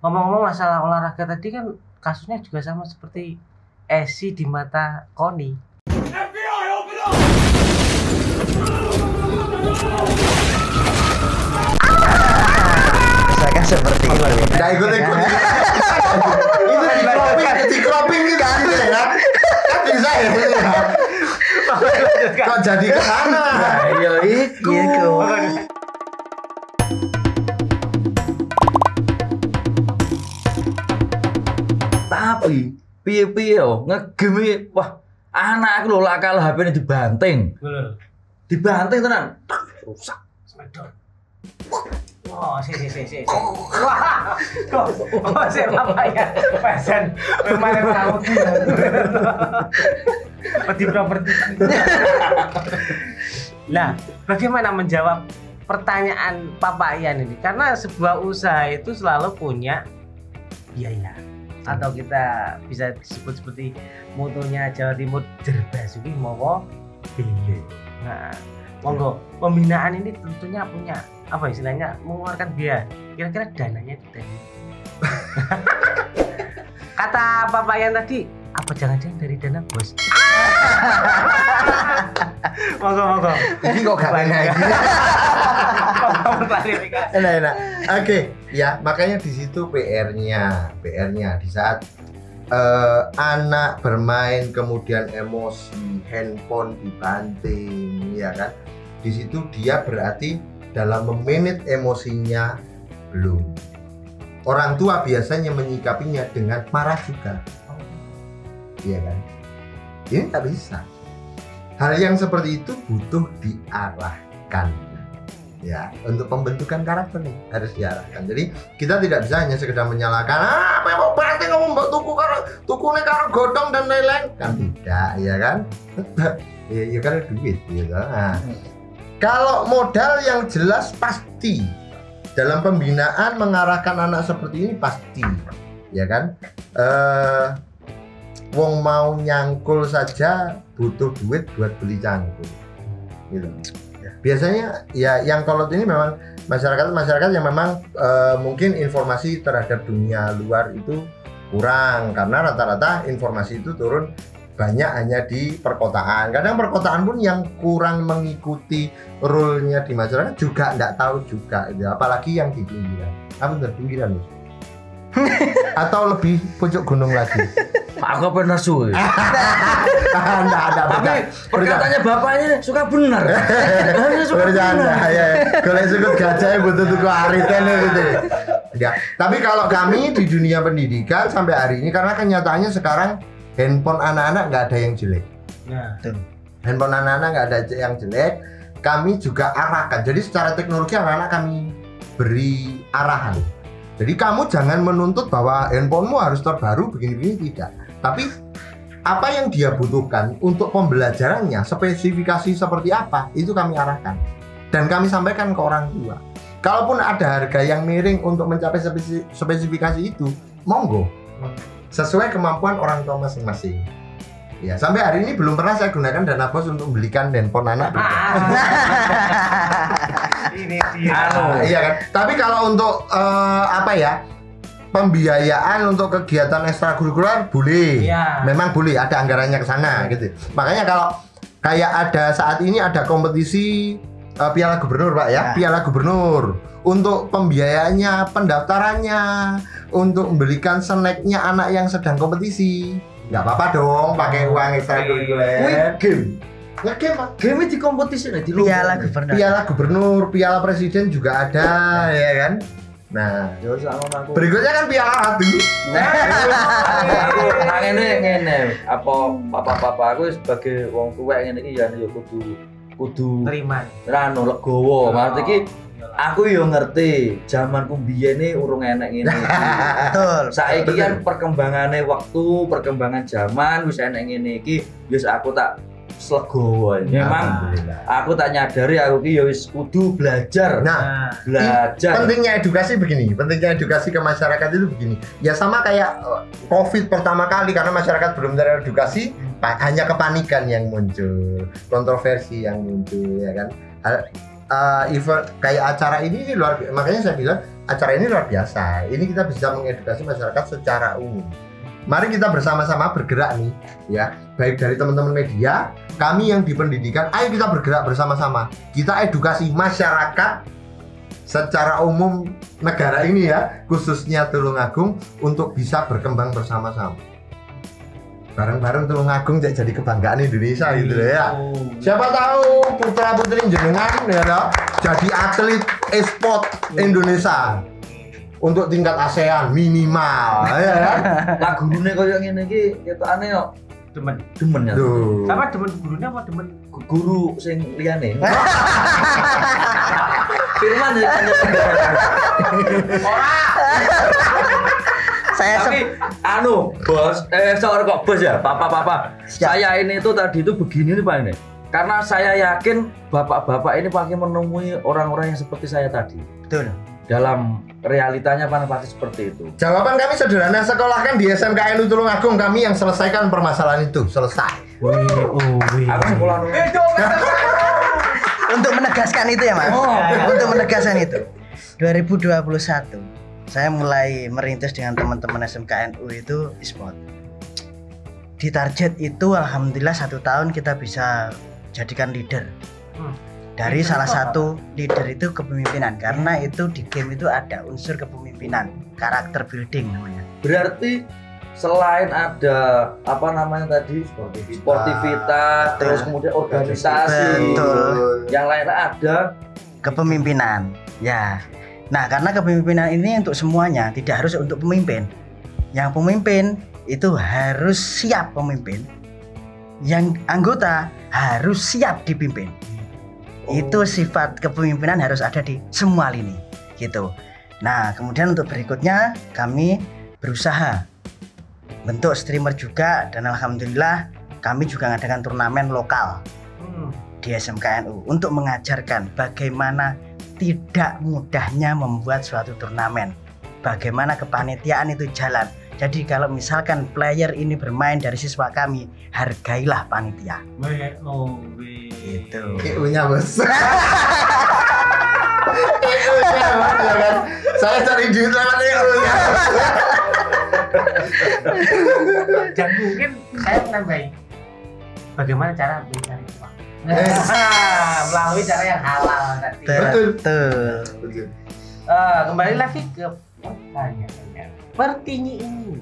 Ngomong-ngomong masalah olahraga tadi kan kasusnya juga sama seperti Esi di mata Koni. Misalkan seperti itu. Nggak ikut-ikut. Itu di cropping gitu kan ya. Kan bisa ya. Kok jadi ke sana? Ya iku. Tapi piye-piye yo ngegame wah anak aku lho lak kalah HP-ne dibanting. Bener. Dibanting tenan. Rusak. Smackdown. Oh, si. Wah, kok si apa ya? Pesan pemain tahu. Peti properti. Nah, bagaimana menjawab pertanyaan Papa Ian ini? Karena sebuah usaha itu selalu punya biaya. Atau kita bisa disebut seperti motonya Jawa Timur Jerbasuki Mawa Bele. Nah, monggo pembinaan ini tentunya punya apa istilahnya mengeluarkan biaya. Kira-kira dananya itu dari kata Papa Ian tadi apa jangan-jangan dari dana bos? Monggo. Ini kok gak enak gitu. Enak. Oke, ya makanya di situ PR-nya di saat anak bermain kemudian emosi, handphone dibanting, ya kan? Di situ dia berarti dalam memanage emosinya belum. Orang tua biasanya menyikapinya dengan marah juga, iya kan? Ini tak bisa. Hal yang seperti itu butuh diarahkan. Ya, untuk pembentukan karakter nih harus diarahkan. Jadi kita tidak bisa hanya sekedar menyalahkan, apa yang mau banting kamu mbak tuku karo godong dan lain-lain, kan tidak, ya kan? ya karena duit, gitu. Nah, kalau modal yang jelas pasti dalam pembinaan mengarahkan anak seperti ini pasti, ya kan? Wong mau nyangkul saja butuh duit buat beli cangkul, gitu. Biasanya ya yang kolot ini memang masyarakat yang memang mungkin informasi terhadap dunia luar itu kurang karena rata-rata informasi itu turun banyak hanya di perkotaan. Kadang perkotaan pun yang kurang mengikuti rule-nya di masyarakat juga nggak tahu juga, apalagi yang di pinggiran. Apa benar pinggiran? Atau lebih pucuk gunung lagi? Aku pernah suwe. Nggak ada. Tapi perkataannya bapaknya suka benar. Bercanda, ya. Kalau sukut gajah butuh tuku aritan gitu. Ya. Tapi kalau kami di dunia pendidikan sampai hari ini karena kenyataannya sekarang handphone anak-anak nggak ada yang jelek. Nah, Handphone anak-anak nggak ada yang jelek. Kami juga arahkan. Jadi secara teknologi anak-anak kami beri arahan. Jadi kamu jangan menuntut bahwa handphonemu harus terbaru begini-begini, tidak. Tapi apa yang dia butuhkan untuk pembelajarannya, spesifikasi seperti apa, itu kami arahkan. Dan kami sampaikan ke orang tua. Kalaupun ada harga yang miring untuk mencapai spesifikasi itu, monggo. Sesuai kemampuan orang tua masing-masing. Ya, sampai hari ini belum pernah saya gunakan dana bos untuk belikan handphone anak. ini dia. Iya kan. Tapi kalau untuk pembiayaan untuk kegiatan ekstrakurikuler boleh. Ya. Memang boleh, ada anggarannya ke sana gitu. Makanya kalau kayak ada saat ini ada kompetisi Piala Gubernur, Pak ya. Piala Gubernur. Untuk pembiayaannya, pendaftarannya, untuk membelikan snacknya anak yang sedang kompetisi. Nggak apa-apa dong pakai uang ekstrakurikuler. Game. Nge-game Pak. Game di kompetisi nih di Piala Gubernur, Piala Presiden juga ada, ya kan? Nah, berikutnya kan Piala Ratu. Nah, ngene. Apa papa aku sebagai wong tuwek ngene iki ya kudu Terima. rano legowo. Maksud iki aku yo ngerti zamanku biyene urung enek ngene iki. Betul. Saiki kan perkembangannya waktu, perkembangan zaman wis enek ngene iki, wis aku tak slegowo. Memang aku tak nyadari aku ki ya wis kudu belajar. Nah, belajar. Pentingnya edukasi begini, pentingnya edukasi ke masyarakat itu begini. Ya sama kayak COVID pertama kali karena masyarakat belum teredukasi, hanya kepanikan yang muncul, kontroversi yang muncul, ya kan. event kayak acara ini luar biasa. Makanya saya bilang acara ini luar biasa. Ini kita bisa mengedukasi masyarakat secara umum. Mari kita bersama-sama bergerak nih, ya. Baik dari teman-teman media, kami yang di pendidikan, ayo kita bergerak bersama-sama. Kita edukasi masyarakat secara umum negara ini ya, khususnya Tulungagung untuk bisa berkembang bersama-sama. Bareng-bareng Tulungagung jadi kebanggaan Indonesia gitu ya. Siapa tahu putra-putri jenengan ya jadi atlet e-sport Indonesia. Untuk tingkat ASEAN minimal ya kan. Lah gurune koyo ngene iki ketokane yo demen ya. Sama demen gurunya apa demen Guru sing liyane. Firman ya. Saya Tapi bos, sorry kok bos ya, papa. Saya ini tuh tadi itu begini nih Pak ini. Karena saya yakin bapak-bapak ini pasti menemui orang-orang yang seperti saya tadi. betul. Dalam realitanya pasti seperti itu. Jawaban kami sederhana, sekolahkan di SMKNU Tulungagung, kami yang selesaikan permasalahan itu. Selesai. Aku sekolah Untuk menegaskan itu ya Mas. Untuk menegaskan itu. 2021 saya mulai merintis dengan teman-teman SMKNU itu e-sport. Di target itu alhamdulillah 1 tahun kita bisa jadikan leader. Dari salah satu leader itu kepemimpinan, karena itu di game itu ada unsur kepemimpinan, karakter building namanya. Berarti selain ada apa namanya tadi sportivitas, terus kemudian organisasi, Betul. yang lainnya ada Kepemimpinan. Ya. Nah, karena kepemimpinan ini untuk semuanya, tidak harus untuk pemimpin. Yang pemimpin itu harus siap pemimpin. Yang anggota harus siap dipimpin. Itu sifat kepemimpinan harus ada di semua lini gitu. Nah, kemudian untuk berikutnya kami berusaha bentuk streamer juga, dan alhamdulillah kami juga mengadakan turnamen lokal di SMKNU untuk mengajarkan bagaimana tidak mudahnya membuat suatu turnamen, bagaimana kepanitiaan itu jalan. Jadi kalau misalkan player ini bermain dari siswa kami, hargailah panitia. Gitu. EU-nya bos. EU-nya bos ya kan. Saya cari duit lewat EU-nya. Dan mungkin saya menambahi bagaimana cara mencari uang melalui cara yang halal tadi. Betul. Kembali lagi ke pertanyaan Pertinyi ini.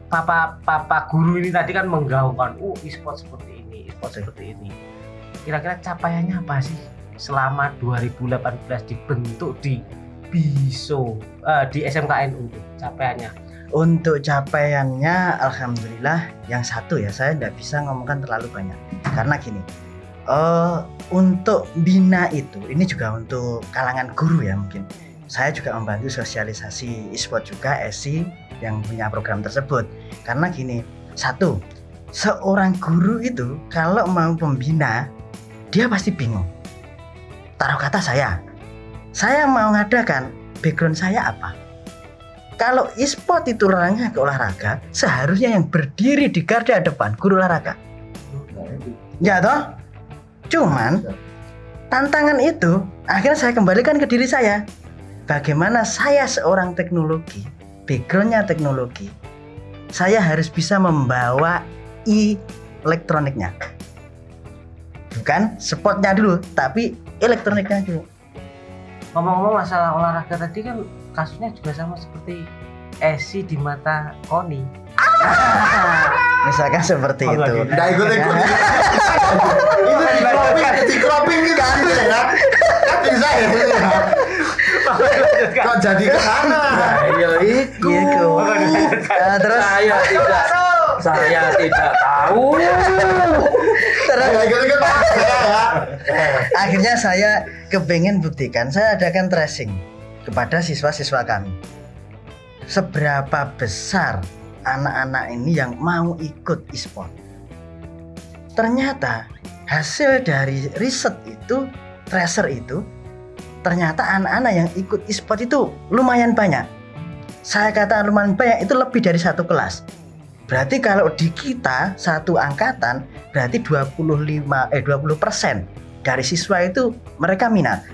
Papa guru ini tadi kan menggaungkan e-sport seperti ini, e-sport seperti ini. Kira-kira capaiannya apa sih selama 2018 dibentuk di BISO, di SMKNU itu capaiannya? Untuk capaiannya alhamdulillah yang satu ya, saya tidak bisa ngomongkan terlalu banyak karena gini, untuk bina itu ini juga untuk kalangan guru ya, mungkin saya juga membantu sosialisasi e-sport juga ESI yang punya program tersebut. Karena gini, satu, seorang guru itu kalau mau pembina dia pasti bingung. Taruh kata saya mau ngadakan, background saya apa? Kalau e-sport itu orangnya ke olahraga, seharusnya yang berdiri di garda depan guru olahraga. Ya toh? Cuman tantangan itu akhirnya saya kembalikan ke diri saya. Bagaimana saya seorang teknologi, backgroundnya teknologi, saya harus bisa membawa elektroniknya. Bukan sportnya dulu, tapi elektroniknya dulu. Ngomong-ngomong masalah olahraga tadi kan kasusnya juga sama seperti Esi di mata Koni. Misalkan seperti itu. Nggak ikut-ikut. Itu di cropping gitu ya. Kan bisa ya. Kok jadi ke sana? ya itu. Terus Saya tidak tahu. terus Ikut-ikut ya. akhirnya saya kepengen buktikan, saya adakan tracing kepada siswa-siswa kami. Seberapa besar anak-anak ini yang mau ikut e-sport. Ternyata hasil dari riset itu, tracer itu, ternyata anak-anak yang ikut e-sport itu lumayan banyak. Saya kata lumayan banyak, itu lebih dari satu kelas. Berarti kalau di kita satu angkatan berarti 20% dari siswa itu mereka minat.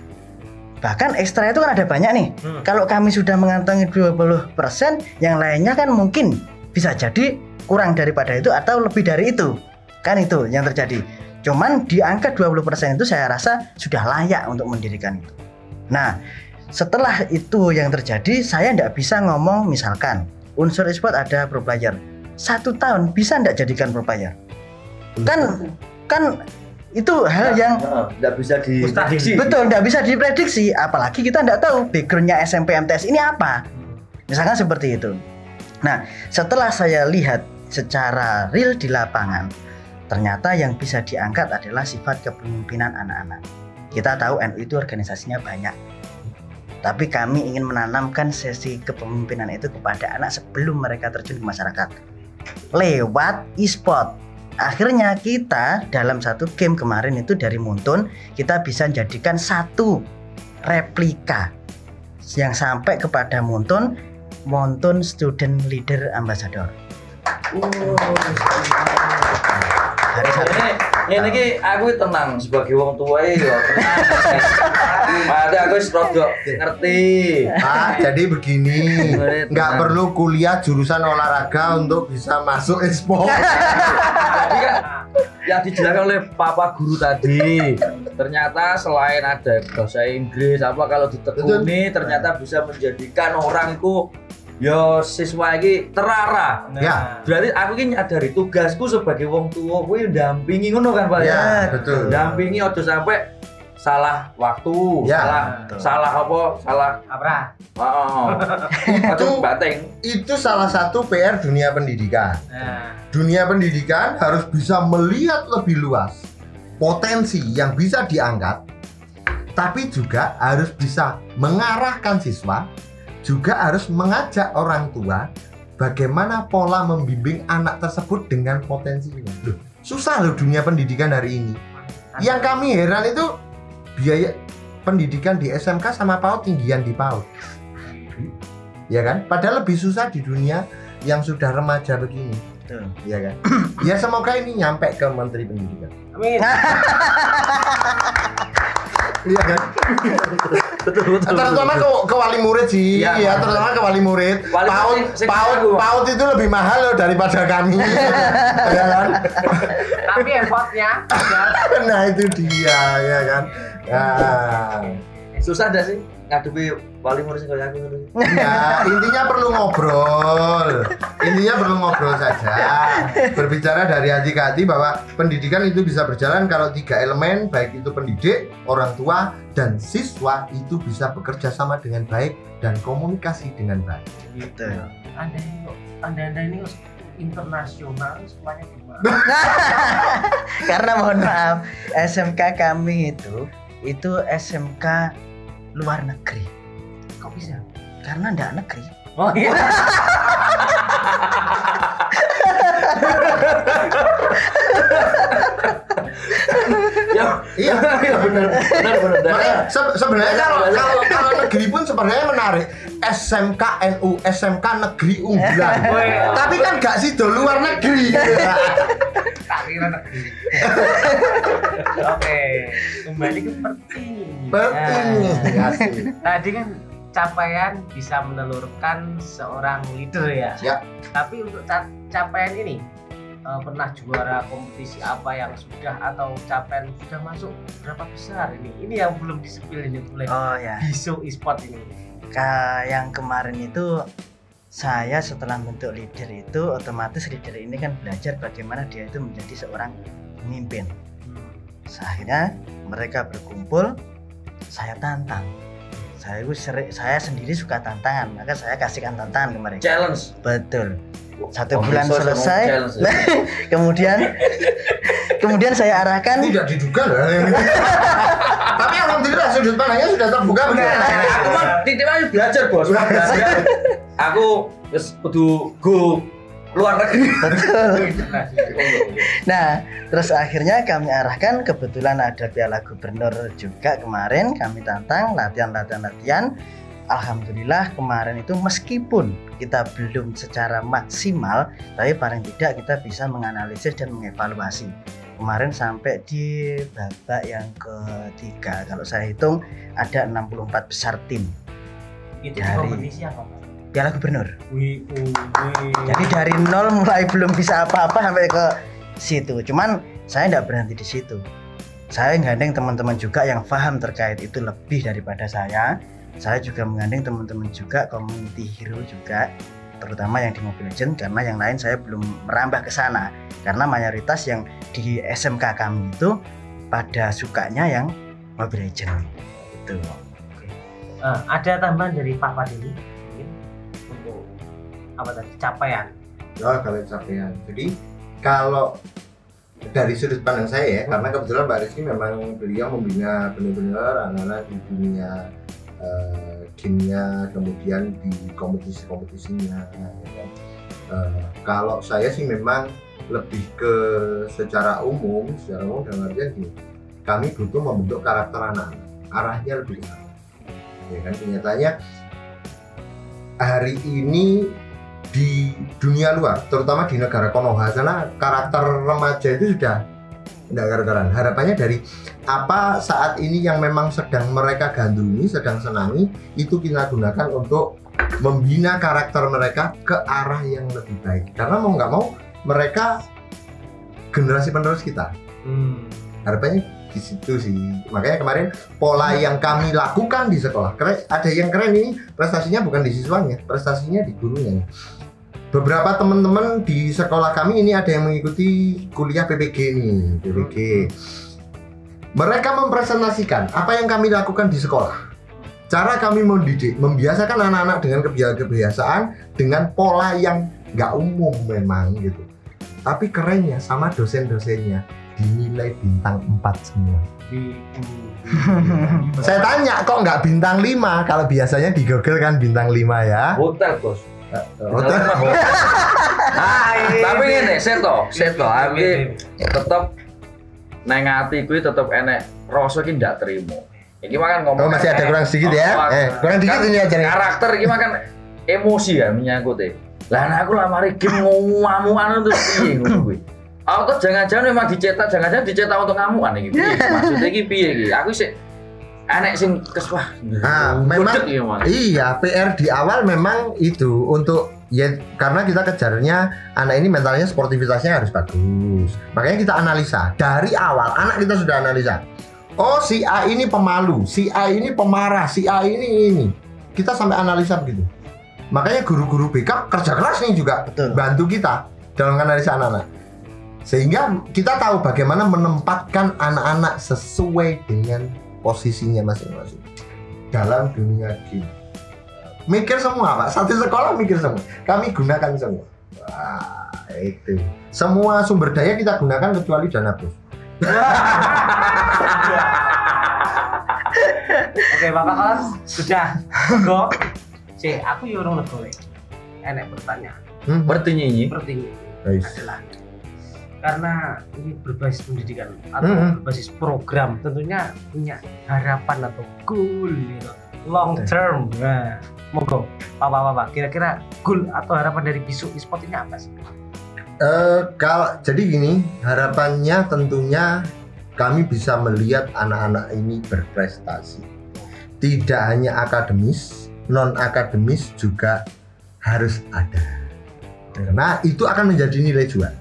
Bahkan ekstra itu kan ada banyak nih. Kalau kami sudah mengantongi 20%, yang lainnya kan mungkin bisa jadi kurang daripada itu atau lebih dari itu. Kan itu yang terjadi. Cuman di angka 20% itu saya rasa sudah layak untuk mendirikan itu. Nah, setelah itu yang terjadi, saya tidak bisa ngomong misalkan unsur e-sport ada pro player. 1 tahun bisa tidak jadikan pro player? Kan itu hal yang tidak bisa diprediksi. Betul, tidak bisa diprediksi. Apalagi kita tidak tahu backgroundnya SMP MTS ini apa. Misalkan seperti itu. Nah, setelah saya lihat secara real di lapangan, ternyata yang bisa diangkat adalah sifat kepemimpinan anak-anak. Kita tahu NU itu organisasinya banyak, tapi kami ingin menanamkan sesi kepemimpinan itu kepada anak sebelum mereka terjun ke masyarakat lewat e-sport. Akhirnya kita dalam satu game kemarin itu dari Muntun, kita bisa jadikan satu replika yang sampai kepada Muntun Student Leader Ambassador. Ini aku tenang sebagai wong tua ya. Ada aku rodok ngerti. Jadi begini, nggak perlu kuliah jurusan olahraga untuk bisa masuk e-sport. Jadi kan yang dijelaskan oleh Papa Guru tadi, ternyata selain ada bahasa Inggris apa kalau ditekuni ternyata bisa menjadikan orang itu yo siswa iki terarah. Ya. Berarti aku iki nyadari tugasku sebagai wong tua kuwi ndampingi ngono kan Pak Ya, betul. Ndampingi ojo sampai salah waktu, Ya, salah Abra. Ojo bateng. Itu salah satu PR dunia pendidikan. Nah, Dunia pendidikan harus bisa melihat lebih luas potensi yang bisa diangkat, tapi juga harus bisa mengarahkan siswa, juga harus mengajak orang tua bagaimana pola membimbing anak tersebut dengan potensinya. Loh, susah loh dunia pendidikan hari ini. Yang kami heran itu biaya pendidikan di SMK sama PAUD tinggian di PAUD. Ya kan? Padahal lebih susah di dunia yang sudah remaja begini. Betul. Ya kan? Ya semoga ini nyampe ke Menteri Pendidikan. amin. Iya kan? Betul. Terutama ke wali murid sih. Iya, Ya, terutama ke wali murid. Wali murid sing PAUD itu lebih mahal loh daripada kami. Ya kan? Tapi effortnya ada. Nah, itu dia ya kan. Nah, Susah dah sih ngadepi wali murid sing kaya aku ngono. ya, intinya perlu ngobrol. Intinya perlu ngobrol saja. Berbicara dari hati ke hati bahwa pendidikan itu bisa berjalan kalau 3 elemen, baik itu pendidik, orang tua, dan siswa itu bisa bekerja sama dengan baik dan komunikasi dengan baik. Gitu. Anda ini internasional semuanya gimana? Karena mohon maaf, SMK kami itu SMK luar negeri. Kok bisa? Karena enggak negeri. Oh iya. Iya, benar. Makanya sebenarnya kalau negeri pun sebenarnya menarik. SMK NU, SMK negeri unggulan. Tapi kan gak sido luar negeri. Tak kira negeri. Oke, kembali ke penting. Tadi kan capaian bisa menelurkan seorang leader ya. Ya. Tapi untuk capaian ini pernah juara kompetisi apa yang sudah atau capaian sudah masuk berapa besar ini? Ini yang belum disepil ini oleh Oh ya. Biso e-sport ini. Yang kemarin itu saya setelah bentuk leader itu otomatis leader ini kan belajar bagaimana dia itu menjadi seorang pemimpin. Akhirnya mereka berkumpul, saya tantang. Saya sendiri suka tantangan, maka saya kasihkan tantangan ke mereka. Challenge. Betul. 1 bulan selesai. kemudian saya arahkan. Tidak diduga loh. Tapi alhamdulillah sudut pandangnya sudah terbuka begitu. Aku mah titik-titik belajar bos. Aku wis kudu go luar negeri. Betul. Nah, terus akhirnya kami arahkan, kebetulan ada Piala Gubernur juga kemarin, kami tantang latihan. alhamdulillah kemarin itu meskipun kita belum secara maksimal, tapi paling tidak kita bisa menganalisis dan mengevaluasi. Kemarin sampai di babak yang ketiga, kalau saya hitung ada 64 besar tim. Itu Dari- kompetisi apa, Pak? Piala Gubernur. Wih. Jadi dari nol mulai belum bisa apa-apa sampai ke situ. Cuman saya tidak berhenti di situ. Saya gandeng teman-teman juga yang paham terkait itu lebih daripada saya. Saya juga menggandeng teman-teman juga community hero juga, terutama yang di Mobile Legends, karena yang lain saya belum merambah ke sana. Karena mayoritas yang di SMK kami itu pada sukanya yang Mobile Legends. Itu. Ada tambahan dari Pak Fadili mungkin untuk apa tadi capaian? Ya, kalau capaian. Jadi kalau dari sudut pandang saya ya, karena kebetulan Mbak Rizky memang beliau membina benar-benar anak-anak di dunia gamenya, kemudian di kompetisi-kompetisinya. Ya kan? Kalau saya sih memang lebih ke secara umum dalam artian gini, kami butuh membentuk karakter anak-anak, arahnya lebih ke sana. Ya kan, kenyataannya hari ini di dunia luar, terutama di negara Konoha sana, karakter remaja itu sudah tidak gara-gara. Harapannya dari apa saat ini yang memang sedang mereka gandrungi, sedang senangi, itu kita gunakan untuk membina karakter mereka ke arah yang lebih baik. Karena mau nggak mau mereka generasi penerus kita. Harapannya di situ sih. Makanya kemarin pola yang kami lakukan di sekolah, ada yang keren ini prestasinya bukan di siswanya, prestasinya di gurunya. Beberapa teman-teman di sekolah kami ini ada yang mengikuti kuliah PPG nih, PPG. Mereka mempresentasikan apa yang kami lakukan di sekolah. Cara kami mendidik, membiasakan anak-anak dengan kebiasaan dengan pola yang nggak umum memang gitu. Tapi kerennya sama dosen-dosennya dinilai bintang 4 semua. Saya tanya kok nggak bintang 5? Kalau biasanya di Google kan bintang 5 ya. Hotel, Bos. Hotel. Tapi ngene, seto, aku tetep nang ati kuwi tetep enek rasa iki ndak trimo. Iki makan ngomong. Oh, masih ada kurang sedikit ya? Kurang dikit ini aja nih. Karakter iki makan emosi ya menyangkut e. Lah nek aku lamari game ngamukan terus piye ngono kuwi. Aku tuh jangan-jangan memang jangan-jangan dicetak untuk ngamukan iki. Maksudnya iki piye iki? Aku sih anek sing keswah. Memang iya, PR di awal memang itu untuk ya karena kita kejarnya anak ini mentalnya sportivitasnya harus bagus. Makanya kita analisa dari awal, anak kita sudah analisa. Oh, si A ini pemalu, si A ini pemarah, si A ini. Kita sampai analisa begitu. Makanya guru-guru BK kerja keras nih juga. Betul. Bantu kita dalam analisa anak-anak. Sehingga kita tahu bagaimana menempatkan anak-anak sesuai dengan posisinya masing-masing dalam dunia game. Mikir semua Pak, satu sekolah mikir semua. Kami gunakan semua. Wah, itu. Semua sumber daya kita gunakan kecuali dana bos. Oke, Bapak Kos sudah go. Aku yo urung nego. Enek pertanyaan. Bertinyi. Adalah karena ini berbasis pendidikan atau berbasis program, tentunya punya harapan atau goal gitu, long term. Nah, monggo Pak, kira-kira goal atau harapan dari Bisu Esport ini apa sih? Kalau jadi gini, harapannya tentunya kami bisa melihat anak-anak ini berprestasi. Tidak hanya akademis, non akademis juga harus ada. Karena itu akan menjadi nilai jual.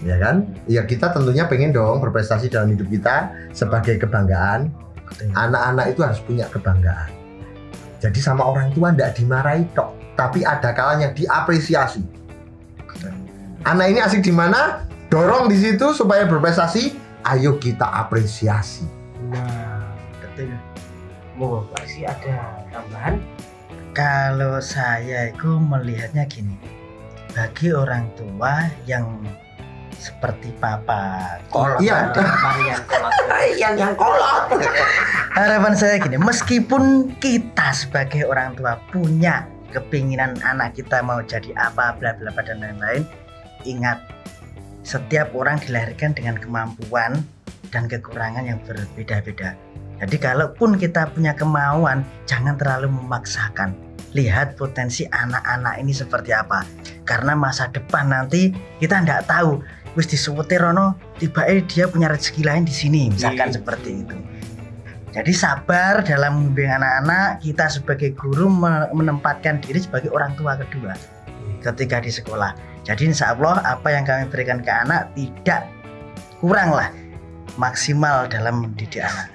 Ya kan? Ya kita tentunya pengen dong berprestasi dalam hidup kita sebagai kebanggaan. Anak-anak itu harus punya kebanggaan. Jadi sama orang tua tidak dimarahi tok, tapi ada kalanya diapresiasi. Anak ini asik di mana? Dorong di situ supaya berprestasi. Ayo kita apresiasi. Nah, betul. Mau pasti ada tambahan? Kalau saya itu melihatnya gini, bagi orang tua yang seperti papa kolot, Iya. varian kolot. yang kolot. harapan saya gini, meskipun kita sebagai orang tua punya kepinginan anak kita mau jadi apa, bla bla bla dan lain-lain, ingat setiap orang dilahirkan dengan kemampuan dan kekurangan yang berbeda-beda. Jadi kalaupun kita punya kemauan, jangan terlalu memaksakan. Lihat potensi anak-anak ini seperti apa. Karena masa depan nanti kita nggak tahu. Wis disuwete rono, tiba-tiba dia punya rezeki lain di sini, misalkan seperti itu. Jadi sabar dalam membimbing anak-anak, kita sebagai guru menempatkan diri sebagai orang tua kedua ketika di sekolah. Jadi insya Allah apa yang kami berikan ke anak tidak kurang lah, maksimal dalam mendidik anak.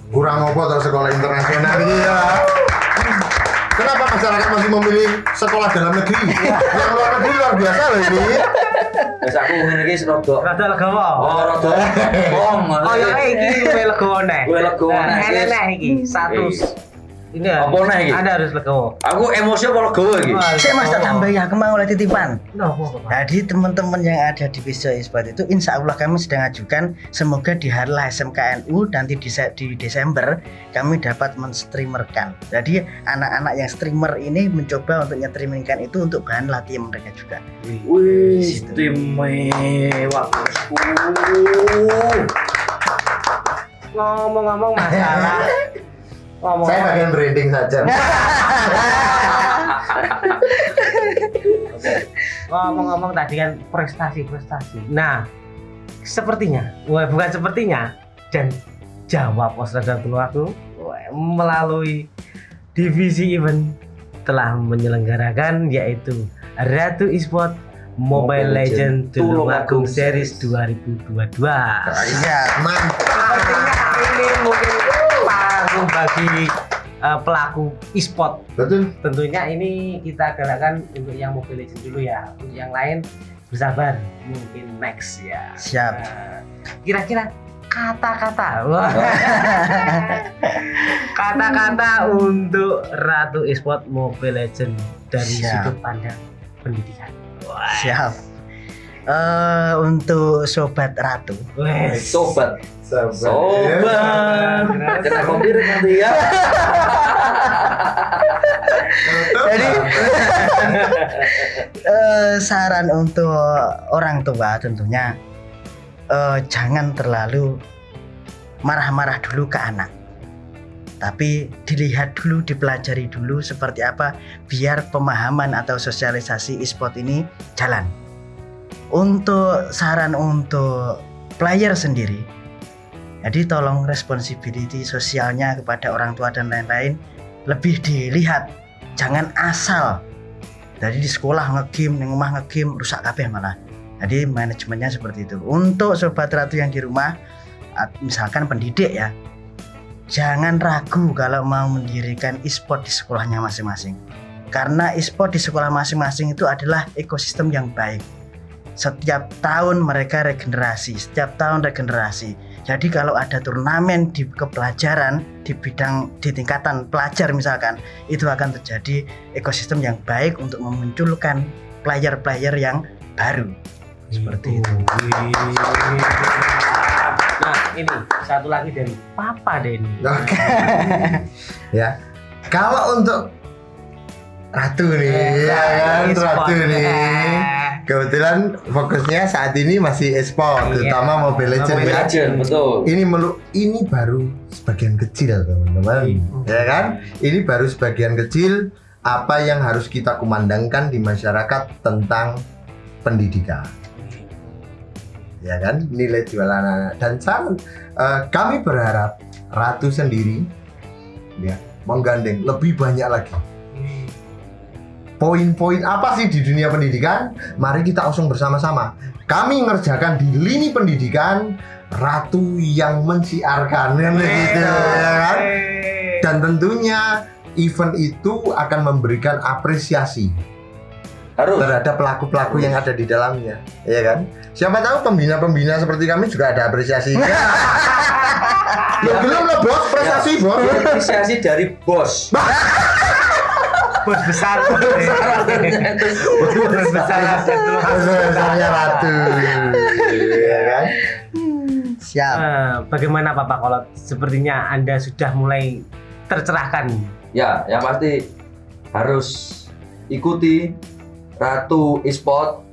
Kurang apa terus sekolah internasional ini ya? Kenapa masyarakat masih memilih sekolah dalam negeri? Yang luar negeri luar biasa loh ini. Wis aku ngene iki rodok. Rada legowo. Oh, rodok. Bong. Oh ya iki luwih legowo neh. Luwih legowo neh. Enak iki 100. Ini Apa neh iki? Anda harus legowo. Aku emosi apa legowo iki? Saya mas tak tambah ya, aku mau oleh titipan. Nopo, Pak? Jadi teman-teman yang ada di Visio Esport itu insya Allah kami sedang ajukan, semoga di hari lahir SMKNU nanti di Desember kami dapat menstreamerkan. Jadi anak-anak yang streamer ini mencoba untuk nge-streamingkan itu untuk bahan latihan mereka juga. Wih, istimewa. Ngomong-ngomong masalah Saya bagian branding saja. Ngomong-ngomong tadi kan prestasi. Nah, bukan sepertinya dan jawab Ustadzatul aku melalui divisi event telah menyelenggarakan yaitu Ratu Esport Mobile Legends Tulungagung Series 2022. Iya, Sepertinya ini mungkin panggung bagi pelaku e-sport. Betul. Tentunya ini kita gerakan untuk yang Mobile Legends dulu ya. Untuk yang lain bersabar, mungkin next ya. Siap. Kira-kira kata-kata, kata-kata untuk Ratu Esport Mobile Legends dari Siap. sudut pandang pendidikan. Siap. Untuk Sobat Ratu, Sobat. Sobat. Kena komputer nanti ya. jadi saran untuk orang tua tentunya jangan terlalu marah-marah dulu ke anak, tapi dilihat dulu, dipelajari dulu seperti apa biar pemahaman atau sosialisasi e-sport ini jalan. Untuk saran untuk player sendiri, jadi tolong responsibility sosialnya kepada orang tua dan lain-lain lebih dilihat, jangan asal. Jadi di sekolah nge-game, di rumah nge-game, rusak kabeh malah. Jadi manajemennya seperti itu. Untuk Sobat Ratu yang di rumah, misalkan pendidik ya, jangan ragu kalau mau mendirikan e-sport di sekolahnya masing-masing. Karena e-sport di sekolah masing-masing itu adalah ekosistem yang baik. Setiap tahun mereka regenerasi, setiap tahun regenerasi. Jadi kalau ada turnamen di kepelajaran di tingkatan pelajar misalkan, itu akan terjadi ekosistem yang baik untuk memunculkan player-player yang baru. Seperti itu. Nah, ini satu lagi dari Papa Denny. Oke. Ya. Kalau untuk Ratu nih, ya kan, Ratu nih. Kebetulan fokusnya saat ini masih e-sport, terutama Mobile Legends. Mobile Legends, betul. Ini baru sebagian kecil, teman-teman. Ya kan? Ini baru sebagian kecil apa yang harus kita kumandangkan di masyarakat tentang pendidikan. Ya kan? Nilai jual anak-anak. Dan kami berharap Ratu sendiri ya menggandeng lebih banyak lagi. Poin-poin apa sih di dunia pendidikan? Mari kita usung bersama-sama. Kami ngerjakan di lini pendidikan, Ratu yang mensiarkan kan begitu ya kan? Dan tentunya event itu akan memberikan apresiasi terhadap pelaku-pelaku yang ada di dalamnya, ya kan? Siapa tahu pembina-pembina seperti kami juga ada apresiasi. Belum lo bos, prestasi bos. Apresiasi dari bos. Bos besar. Bos besarnya Ratu. Ya kan? Siap. Bagaimana Bapak kalau sepertinya Anda sudah mulai tercerahkan? Ya, yang pasti harus ikuti Ratu Esport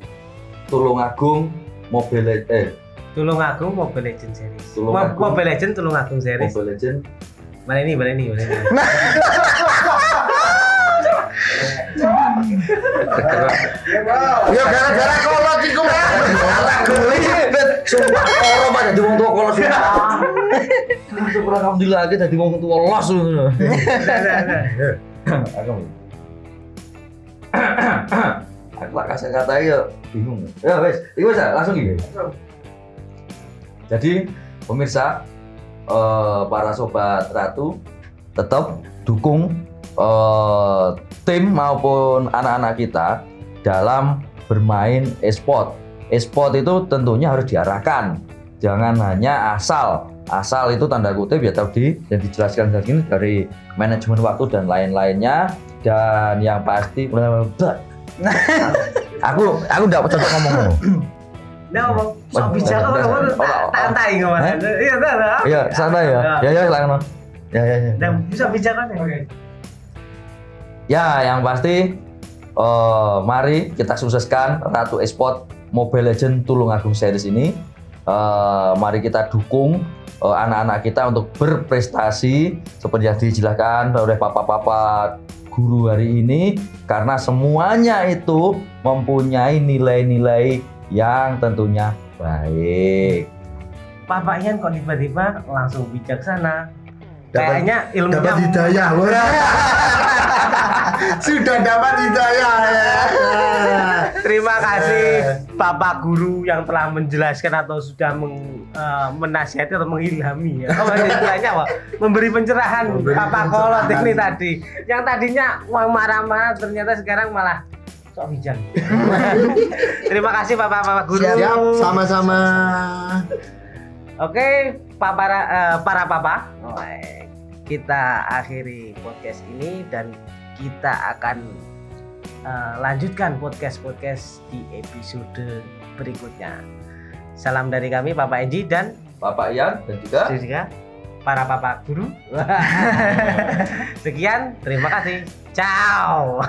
Tulungagung Tulungagung Mobile Legend series. Tulungagung. Mobile Legend Tulungagung series. Mobile Legend. Mana ini. Ya gara-gara kolot iku Mas. Sumpah orang pada di wong tua kolos. Syukur alhamdulillah aja dadi wong tua los. Aku tak kasih kata ya bingung. Ya wes, iku wes langsung iki. Jadi pemirsa para sobat Ratu tetap dukung tim maupun anak-anak kita dalam bermain e-sport. E-sport itu tentunya harus diarahkan, jangan hanya asal itu tanda kutip ya tadi yang dijelaskan dari manajemen waktu dan lain-lainnya, dan yang pasti aku enggak cocok ngomong. Nah, sok bicara ngomong santai ngomong. Iya, santai ya. Ya silakan. Ya. Dan bisa bicara nih. Ya, yang pasti mari kita sukseskan Ratu Esport Mobile Legend Tulungagung series ini. Mari kita dukung anak-anak kita untuk berprestasi seperti yang dijelaskan oleh papa-papa guru hari ini, karena semuanya itu mempunyai nilai-nilai yang tentunya baik. Papa Ian kok tiba-tiba langsung bijaksana. Kayaknya ilmunya dapat hidayah. Sudah dapat hidayah ya. Terima kasih Bapak Guru yang telah menjelaskan atau sudah menasihati atau mengilhami ya. Istilahnya apa? Memberi pencerahan Bapak Kolot ini tadi. Yang tadinya marah-marah ternyata sekarang malah sok bijak. Terima kasih Bapak Guru. Siap, sama-sama. Oke, para papa, kita akhiri podcast ini dan kita akan lanjutkan podcast di episode berikutnya. Salam dari kami Papa Enji dan Bapak Ian dan juga para papa guru. Sekian, terima kasih. Ciao.